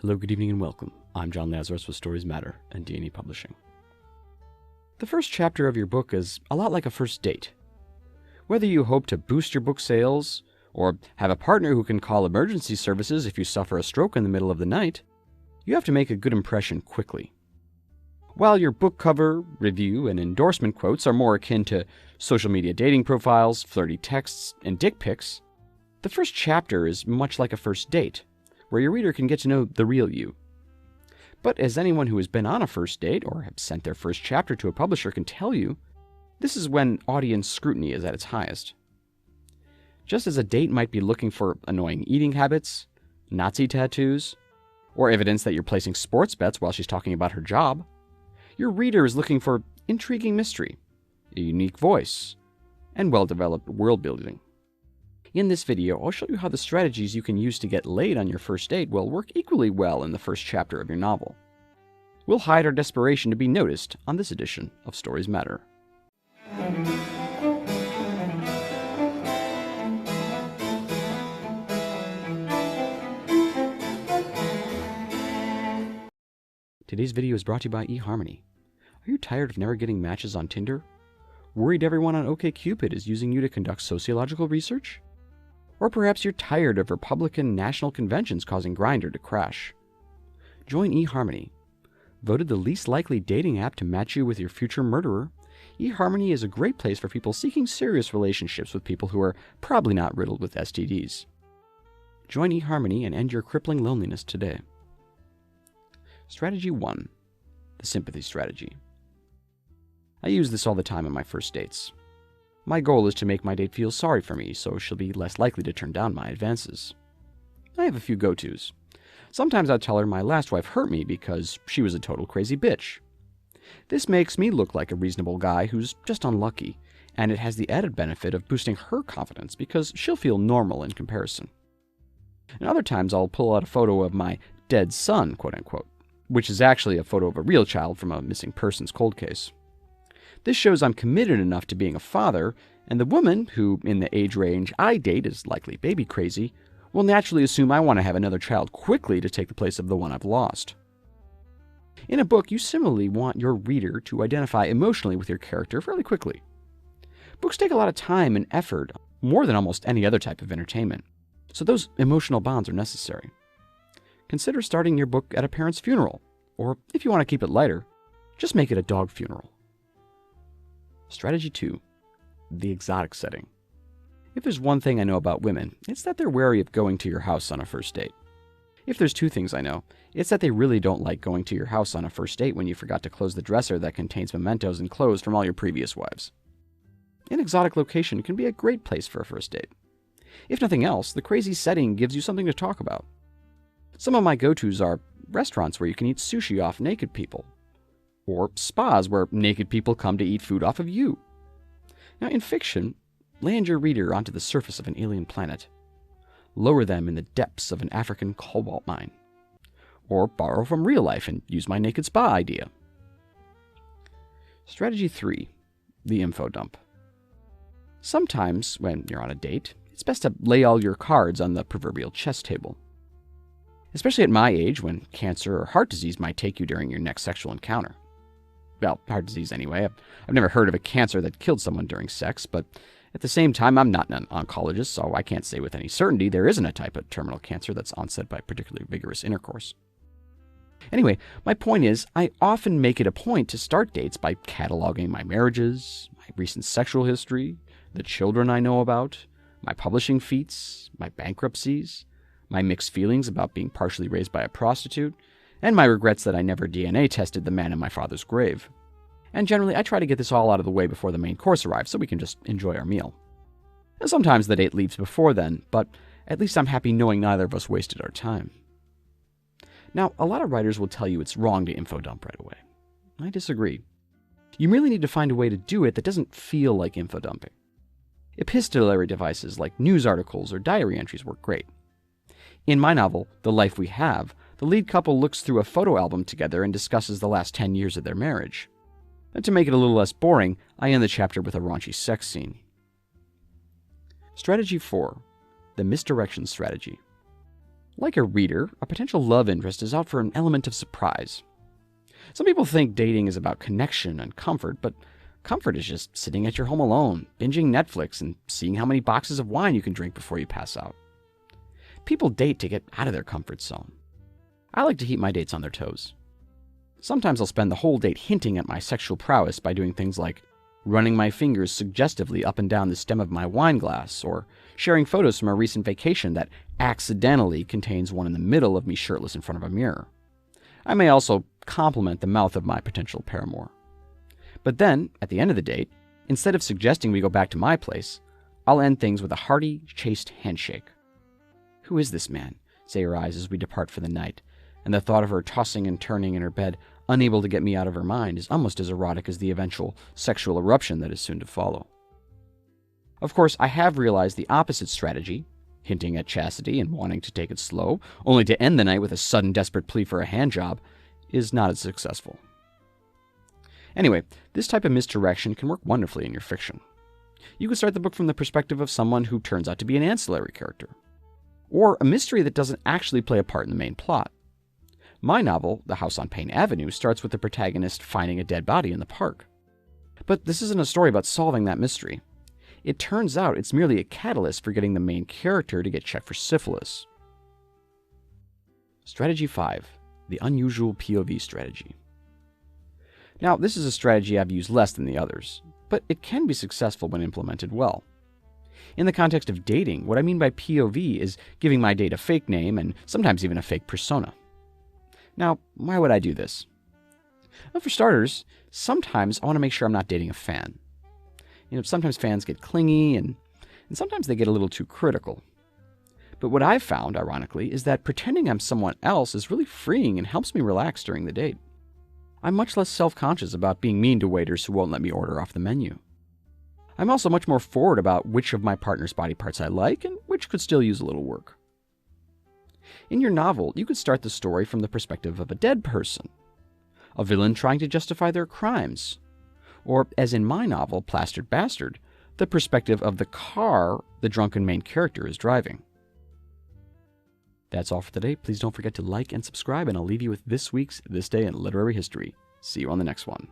Hello, good evening, and welcome. I'm John Lazarus with Stories Matter and D&E Publishing. The first chapter of your book is a lot like a first date. Whether you hope to boost your book sales, or have a partner who can call emergency services if you suffer a stroke in the middle of the night, you have to make a good impression quickly. While your book cover, review, and endorsement quotes are more akin to social media dating profiles, flirty texts, and dick pics, the first chapter is much like a first date, where your reader can get to know the real you. But as anyone who has been on a first date or have sent their first chapter to a publisher can tell you, this is when audience scrutiny is at its highest. Just as a date might be looking for annoying eating habits, Nazi tattoos, or evidence that you're placing sports bets while she's talking about her job, your reader is looking for intriguing mystery, a unique voice, and well-developed world building. In this video, I'll show you how the strategies you can use to get laid on your first date will work equally well in the first chapter of your novel. We'll hide our desperation to be noticed on this edition of Stories Matter. Today's video is brought to you by eHarmony. Are you tired of never getting matches on Tinder? Worried everyone on OkCupid is using you to conduct sociological research? Or perhaps you're tired of Republican national conventions causing Grindr to crash. Join eHarmony. Voted the least likely dating app to match you with your future murderer, eHarmony is a great place for people seeking serious relationships with people who are probably not riddled with STDs. Join eHarmony and end your crippling loneliness today. Strategy 1. The Sympathy Strategy. I use this all the time on my first dates. My goal is to make my date feel sorry for me, so she'll be less likely to turn down my advances. I have a few go-tos. Sometimes I'll tell her my last wife hurt me because she was a total crazy bitch. This makes me look like a reasonable guy who's just unlucky, and it has the added benefit of boosting her confidence because she'll feel normal in comparison. And other times I'll pull out a photo of my dead son, quote-unquote, which is actually a photo of a real child from a missing persons cold case. This shows I'm committed enough to being a father, and the woman, who in the age range I date is likely baby crazy, will naturally assume I want to have another child quickly to take the place of the one I've lost. In a book, you similarly want your reader to identify emotionally with your character fairly quickly. Books take a lot of time and effort, more than almost any other type of entertainment, so those emotional bonds are necessary. Consider starting your book at a parent's funeral, or if you want to keep it lighter, just make it a dog funeral. Strategy 2. The exotic setting. If there's one thing I know about women, it's that they're wary of going to your house on a first date. If there's two things I know, it's that they really don't like going to your house on a first date when you forgot to close the dresser that contains mementos and clothes from all your previous wives. An exotic location can be a great place for a first date. If nothing else, the crazy setting gives you something to talk about. Some of my go-tos are restaurants where you can eat sushi off naked people, or spas where naked people come to eat food off of you. Now, in fiction, land your reader onto the surface of an alien planet. Lower them in the depths of an African cobalt mine. Or borrow from real life and use my naked spa idea. Strategy 3. The info dump. Sometimes, when you're on a date, it's best to lay all your cards on the proverbial chess table. Especially at my age, when cancer or heart disease might take you during your next sexual encounter. Well, heart disease anyway. I've never heard of a cancer that killed someone during sex, but at the same time, I'm not an oncologist, so I can't say with any certainty there isn't a type of terminal cancer that's onset by particularly vigorous intercourse. Anyway, my point is, I often make it a point to start dates by cataloging my marriages, my recent sexual history, the children I know about, my publishing feats, my bankruptcies, my mixed feelings about being partially raised by a prostitute, and my regrets that I never DNA tested the man in my father's grave. And generally, I try to get this all out of the way before the main course arrives so we can just enjoy our meal. And sometimes the date leaves before then, but at least I'm happy knowing neither of us wasted our time. Now, a lot of writers will tell you it's wrong to info dump right away. I disagree. You merely need to find a way to do it that doesn't feel like info dumping. Epistolary devices like news articles or diary entries work great. In my novel, The Life We Have, the lead couple looks through a photo album together and discusses the last 10 years of their marriage. And to make it a little less boring, I end the chapter with a raunchy sex scene. Strategy 4. The Misdirection Strategy. Like a reader, a potential love interest is out for an element of surprise. Some people think dating is about connection and comfort, but comfort is just sitting at your home alone, binging Netflix, and seeing how many boxes of wine you can drink before you pass out. People date to get out of their comfort zone. I like to keep my dates on their toes. Sometimes I'll spend the whole date hinting at my sexual prowess by doing things like running my fingers suggestively up and down the stem of my wine glass, or sharing photos from a recent vacation that accidentally contains one in the middle of me shirtless in front of a mirror. I may also compliment the mouth of my potential paramour. But then, at the end of the date, instead of suggesting we go back to my place, I'll end things with a hearty, chaste handshake. "Who is this man?" say her eyes as we depart for the night, and the thought of her tossing and turning in her bed, unable to get me out of her mind, is almost as erotic as the eventual sexual eruption that is soon to follow. Of course, I have realized the opposite strategy, hinting at chastity and wanting to take it slow, only to end the night with a sudden desperate plea for a handjob, is not as successful. Anyway, this type of misdirection can work wonderfully in your fiction. You can start the book from the perspective of someone who turns out to be an ancillary character, or a mystery that doesn't actually play a part in the main plot. My novel, The House on Payne Avenue, starts with the protagonist finding a dead body in the park. But this isn't a story about solving that mystery. It turns out it's merely a catalyst for getting the main character to get checked for syphilis. Strategy 5. The unusual POV strategy. Now, this is a strategy I've used less than the others, but it can be successful when implemented well. In the context of dating, what I mean by POV is giving my date a fake name and sometimes even a fake persona. Now, why would I do this? Well, for starters, sometimes I want to make sure I'm not dating a fan. Sometimes fans get clingy and sometimes they get a little too critical. But what I've found, ironically, is that pretending I'm someone else is really freeing and helps me relax during the date. I'm much less self-conscious about being mean to waiters who won't let me order off the menu. I'm also much more forward about which of my partner's body parts I like and which could still use a little work. In your novel, you could start the story from the perspective of a dead person, a villain trying to justify their crimes, or, as in my novel, Plastered Bastard, the perspective of the car the drunken main character is driving. That's all for today. Please don't forget to like and subscribe, and I'll leave you with this week's This Day in Literary History. See you on the next one.